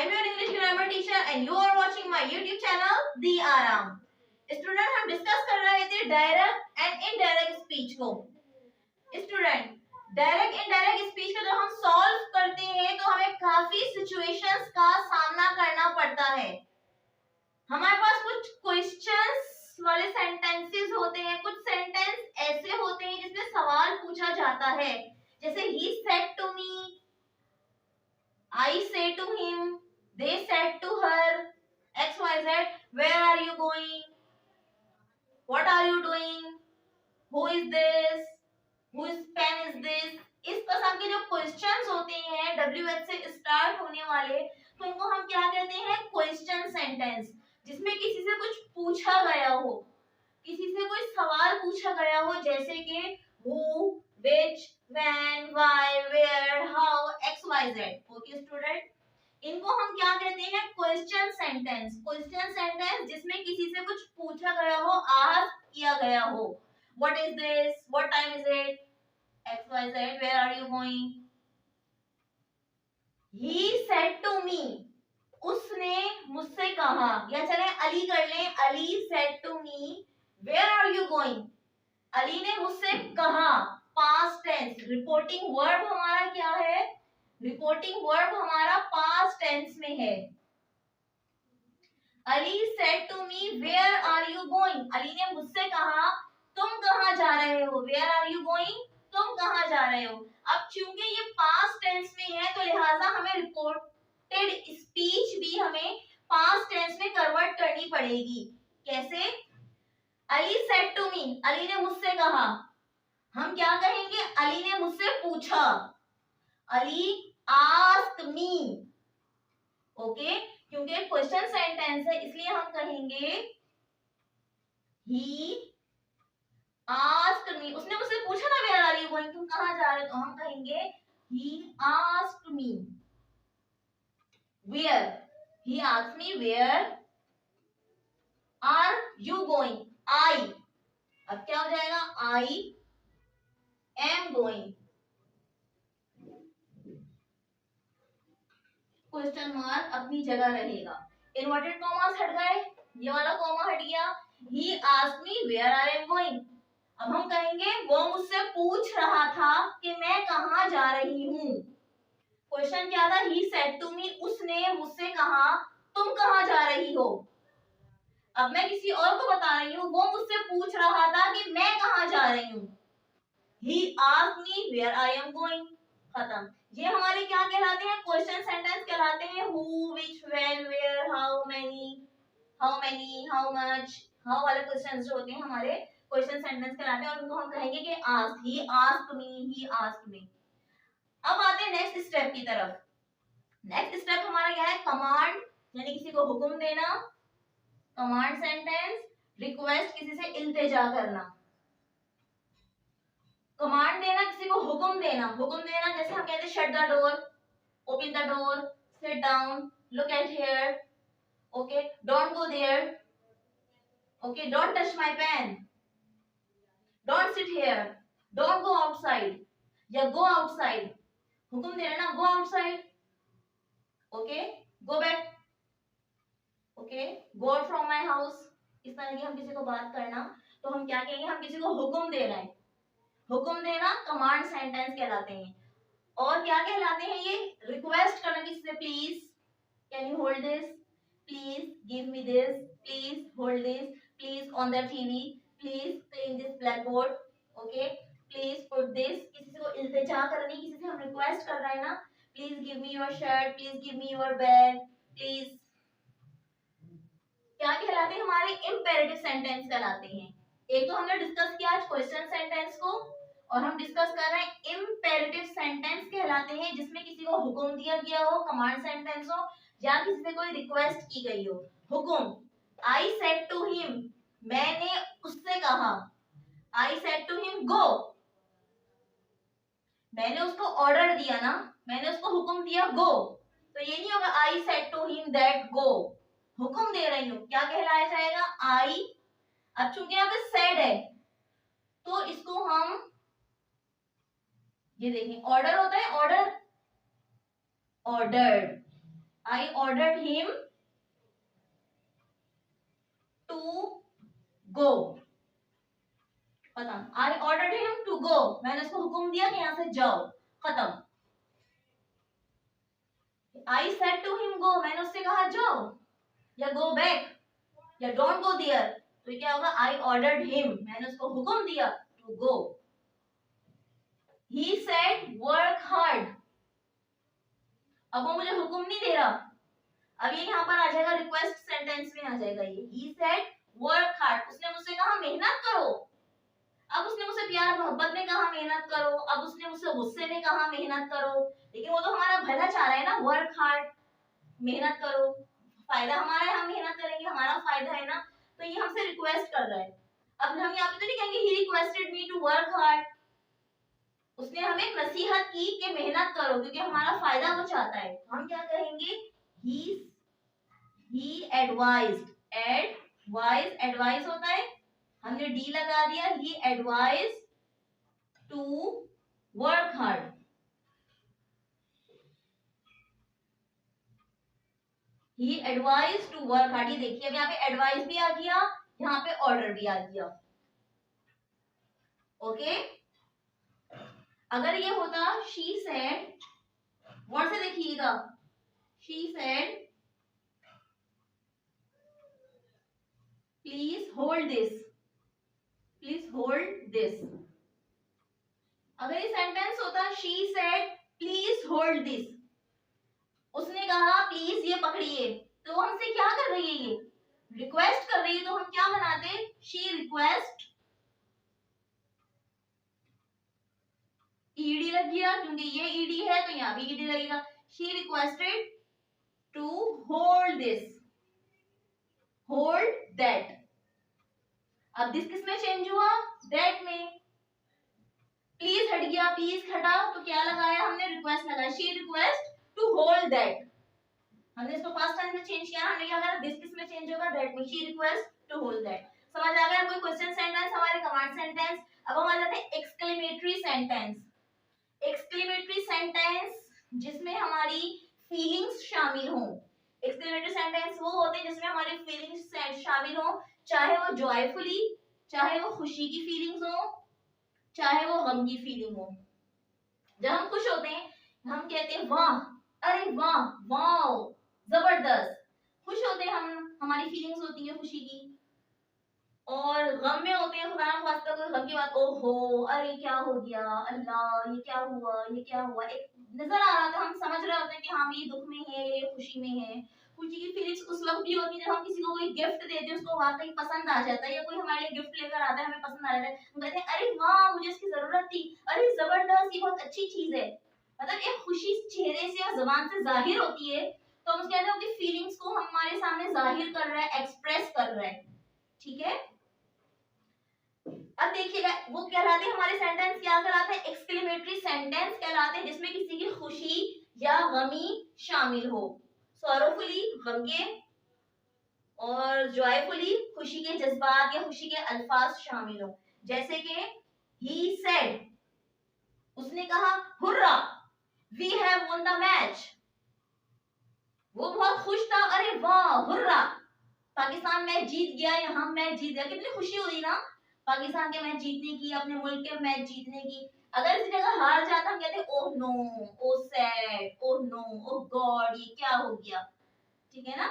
I'm your English grammar teacher and you are watching my YouTube channel The आराम। Student हम discuss कर रहे थे डायरेक्ट एंड इनडायरेक्ट स्पीच को। Student direct indirect speech को जब हम सॉल्व करते हैं तो हमें काफी सिचुएशंस का सामना करना पड़ता है। हमारे पास कुछ क्वेश्चंस वाले सेंटेंसेस होते हैं, कुछ सेंटेंस ऐसे होते हैं जिसमें सवाल पूछा जाता है, जैसे he said to me, I said to him, they said to her, XYZ, where are you going? What are you doing? Who is this? Whose pen is this? इस किस्म के जो क्वेश्चंस होते हैं WH से स्टार्ट होने वाले, तो इनको हम क्या कहते हैं? क्वेश्चन सेंटेंस, जिसमें किसी से कुछ पूछा गया हो, किसी से कोई सवाल पूछा गया हो, जैसे कि who, which, when, why, where, how, XYZ। Okay student, इनको हम क्या कहते हैं? Question sentence. क्वेश्चन सेंटेंस जिसमें किसी से कुछ पूछा गया हो, आस्क किया गया हो। What is this? What time is it? XYZ, where are you going? He said to me, उसने मुझसे कहा, या चले अली कर लें, Ali said to me, where are you going? Ali ने मुझसे कहा, पास्ट टेंस। रिपोर्टिंग वर्ब हमारा क्या है? रिपोर्टिंग वर्ब हमारा पास्ट टेंस में है। Ali said to me, where are you going? Ali ने मुझसे कहा, तुम कहाँ जा रहे हो? Where are you going? तुम कहाँ जा रहे हो? अब चूंकि ये पास्ट टेंस में है तो लिहाजा हमें रिपोर्टेड स्पीच भी हमें पास्ट टेंस में कन्वर्ट करनी पड़ेगी। कैसे? Ali said to me, Ali ने मुझसे कहा, हम क्या कहेंगे? अली ने मुझसे पूछा, अली आस्क्ड मी। ओके, क्योंकि क्वेश्चन सेंटेंस है इसलिए हम कहेंगे ही आस्क्ड मी। उसने मुझसे पूछा ना, वेयर आर यू गोइंग, तुम कहाँ जा रहे हो? तो हम कहेंगे he asked me where, he asked me where are you going? I, अब क्या हो जाएगा? I am going. Question mark अपनी जगह रहेगा, इन्वर्टेड कॉमास हट गए, ये वाला कॉमा हट गया। He asked me where I am going. अब हम कहेंगे वो मुझसे पूछ रहा था कि मैं कहाँ जा रही हूँ। क्वेश्चन क्या था? ही सेड टू मी, उसने मुझसे कहा, तुम कहाँ जा रही हो? अब मैं किसी और को बता रही हूँ, वो मुझसे पूछ रहा था कि मैं कहाँ जा रही हूँ। He asked me where I am going. खत्म। ये हमारे क्या कहलाते हैं? क्वेश्चन सेंटेंस कहलाते हैं। Who, which, when, where, how many, how much, how वाले क्वेश्चंस जो होते हैं हमारे क्वेश्चन सेंटेंस कहलाते हैं, और उनको हम कहेंगे कि आस्क, ही आस्क्ड मी, ही आस्क्ड मी। अब आते हैं नेक्स्ट स्टेप की तरफ। नेक्स्ट स्टेप हमारा क्या है? कमांड, यानी किसी को हुक्म देना। कमांड सेंटेंस, रिक्वेस्ट, किसी से इल्तिजा करना। कमांड देना, किसी को हुक्म देना। हुक्म देना जैसे हम कहते हैं shut the door, open the door, sit down, look at here, okay, don't go there, okay, don't touch my pen, don't sit here, don't go outside, या गो आउटसाइड। हुक्म दे रहे ना, go outside, okay, go back, okay, go out from my house. इस तरह की हम किसी को बात करना, तो हम क्या कहेंगे? हम किसी को हुक्म दे रहे हैं। हुक्म देना कमांड सेंटेंस कहलाते हैं। और क्या कहलाते हैं ये? रिक्वेस्ट करना किसी से, please can you hold this, please give me this, please hold this, please on the TV, please clean this black board, okay, please put this. किसी को इल्तिजा करनी, किसी से हम रिक्वेस्ट कर रहे हैं ना, please give me your shirt, please give me your bag, please. क्या कहलाते हैं? हमारे इंपेरेटिव सेंटेंस कहलाते हैं। एक तो हमने डिस्कस किया आज क्वेश्चन सेंटेंस को, और हम डिस्कस कर रहे हैं इंपेरेटिव सेंटेंस कहलाते हैं, जिसमें किसी को हुक्म दिया गया हो, कमांड सेंटेंस हो, या किसी से कोई रिक्वेस्ट की गई हो। हुक्म, आई सेड टू हिम, मैंने उससे कहा, I said to him go, मैंने उसको ऑर्डर दिया ना, मैंने उसको हुक्म दिया गो, तो ये नहीं होगा I said to him that go. हुक्म दे रही हूं, क्या कहलाया जाएगा? आई। अब चूंकि यहाँ पे सेड है तो इसको हम, ये देखिए ऑर्डर होता है, order, ordered, I ordered him to go. खत्म. I ordered him to go. मैंने उसको हुक्म दिया कि यहाँ से जाओ. खत्म. I said to him go. मैंने उससे कहा जाओ या go back या don't go there. तो क्या होगा? I ordered him. मैंने उसको हुक्म दिया to go. He said work hard. अब वो मुझे हुक्म नहीं दे रहा. अब ये यहाँ पर आ जाएगा रिक्वेस्ट सेंटेंस में आ जाएगा ये. He said work hard. उसने मुझसे कहा मेहनत करो. अब उसने मुझसे प्यार मोहब्बत में कहा मेहनत करो. अब उसने मुझसे गुस्से में कहा मेहनत करो. लेकिन वो तो हमारा भला चाह रहा है ना. वर्क हार्ड, मेहनत करो. फायदा हमारा है, हम मेहनत करेंगे, हमारा फायदा है ना. तो ये हमसे रिक्वेस्ट कर रहा है. अब हम यहाँ पे तो नहीं कहेंगे he requested me to work hard. उसने हमें एक नसीहत की कि मेहनत करो क्योंकि हमारा फायदा वो चाहता है. हम क्या कहेंगे? he advised. एडवाइस होता है, हमने डी लगा दिया. he advised to work hard. he advised to work hard. ये देखिए अब यहाँ पे एडवाइस भी आ गया, यहाँ पे ऑर्डर भी आ गया. ओके. अगर ये होता she said, वर्ड से देखिएगा, she said please hold this. Please hold this. अगर ये सेंटेंस होता she said please hold this. उसने कहा प्लीज ये पकड़िए. तो हमसे क्या कर रही है? ये रिक्वेस्ट कर रही है. तो हम क्या बनाते? she request. ईडी लग गया क्योंकि ये ईडी है तो यहाँ भी ईडी लगेगा. she requested to hold this. hold that. अब दिस किस में चेंज हुआ? दैट में. प्लीज हट गया, प्लीज हटा तो क्या लगाया हमने? रिक्वेस्ट लगाया. she request to hold that. हमने इसको पास्ट टेंस में चेंज किया. हमने क्या करा? दिस किस में चेंज होगा? दैट में. she request to hold that. समझ आ गया? कोई क्वेश्चन सेंटेंस, हमारे कमांड सेंटेंस. अब हम आ जाते हैं एक्सक्लेमेटरी सेंटेंस. एक्सक्लेमेटरी सेंटेंस जिसमें हमारी फीलिंग्स शामिल हों. एक्सक्लेमेटरी सेंटेंस वो होते हैं जिसमें हमारी फीलिंग्स शामिल हों, चाहे वो जॉयफुली, चाहे वो खुशी की फीलिंग्स हो, चाहे वो गम की फीलिंग हो. जब हम खुश होते हैं हम कहते हैं वाह, अरे वाह, वाओ, जबरदस्त. खुश होते हैं हम, हमारी फीलिंग्स होती है खुशी की. और गम में होते हैं खुदा ना खास्ता कोई गम की बात, ओहो अरे क्या हो गया, अल्लाह ये क्या हुआ, ये क्या हुआ. एक नजर आ रहा था, हम समझ रहे होते हैं कि हाँ ये दुख में है, ये खुशी में है. खुशी की फीलिंग्स उस वक्त भी होती है जब हम किसी को कोई गिफ्ट देते हैं, उसको वाकई पसंद आ जाता है, या कोई हमारे लिए गिफ्ट लेकर आता है, हमें पसंद आ जाता है. हम कहते हैं अरे वाह मुझे इसकी जरूरत थी, अरे जबरदस्त, ये बहुत अच्छी चीज है. मतलब एक खुशी चेहरे से और जुबान से जाहिर होती है. तो हम उसके कहते हैं कि फीलिंग्स को हमारे सामने जाहिर कर रहा है, एक्सप्रेस कर रहा है. ठीक है. अब देखिएगा वो कहलाते हैं हमारे सेंटेंस, क्या कहलाते हैं? एक्सक्लेमेटरी सेंटेंस कहलाते हैं जिसमें किसी की खुशी या गमी शामिल हो. सॉरोफुली गम के, और जॉयफुली खुशी के जज्बात या खुशी के अल्फाज शामिल हो. जैसे कि ही सेड, उसने कहा hurrah, we have won the match. वो बहुत खुश था, अरे वाह हुर्रा, पाकिस्तान मैच जीत गया या हम मैच जीत गया. कितनी खुशी हुई ना पाकिस्तान के मैच जीतने की, अपने मुल्क के मैच जीतने की. अगर इस जगह हार जाता हम कहते ओह नो, ओह सैड, ओह नो, ओह गॉड, ये क्या हो गया. ठीक है ना.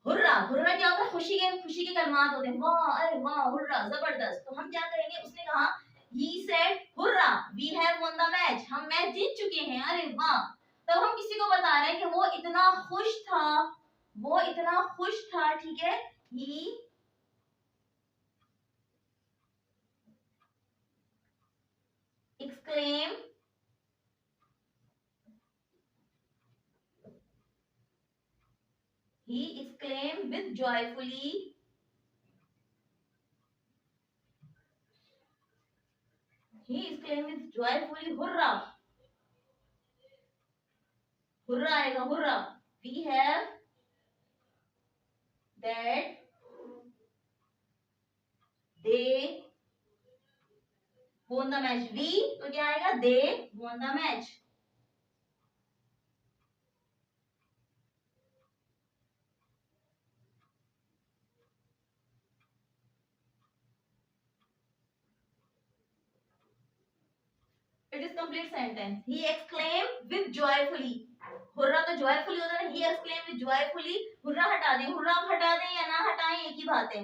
हुर्रा, हुर्रा क्या होता है? खुशी के कलमात होते हैं. वाह, अरे वाह, हुर्रा, जबरदस्त. तो हम क्या करेंगे? उसने कहा he said hurrah, we have won the match. हम मैच जीत चुके हैं, अरे वाह. तब हम किसी को बता रहे हैं कि वो इतना खुश था, वो इतना खुश था. ठीक है. he exclaimed with joyfully, hurrah, hurrah आएगा, hurrah, we have that they won the match. we तो क्या आएगा? they won the match. It is complete sentence. He exclaim with joyfully. Hurrah तो जॉयफुली होता है. He exclaim with joyfully. Hurrah हटा दें, hurrah हटा दें या ना हटाएं एक ही बात है.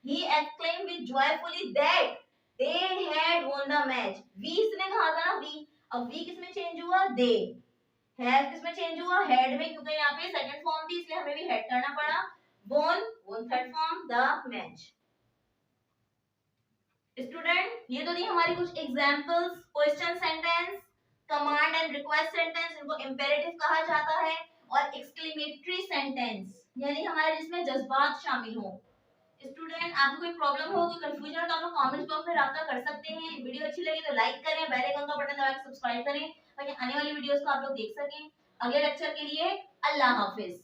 He exclaim with joyfully that they had won the match. वी इसने कहा था ना वी. अब वी किसमें चेंज हुआ? दे. हैव किसमें चेंज हुआ? हैड में, क्योंकि यहाँ पे सेकंड फॉर्म थी इसलिए हमें भी हैड करना पड़ा. Won, won third form, the match. Student ये तो थी हमारी कुछ examples. Question sentence, command and request sentence, इनको इंपेरेटिव कहा जाता है. और एक्सक्लेमेटरी सेंटेंस यानी हमारे जिसमें जज्बात शामिल हो. स्टूडेंट आपको कोई प्रॉब्लम हो, कोई कंफ्यूजन हो तो आप लोग कमेंट बॉक्स में राब्ता कर सकते हैं. वीडियो अच्छी लगी तो लाइक करें, बेल आइकन का बटन दबा के सब्सक्राइब करें ताकि आने वाली वीडियोस को आप लोग देख सकें. अगले लेक्चर के लिए अल्लाह हाफिज.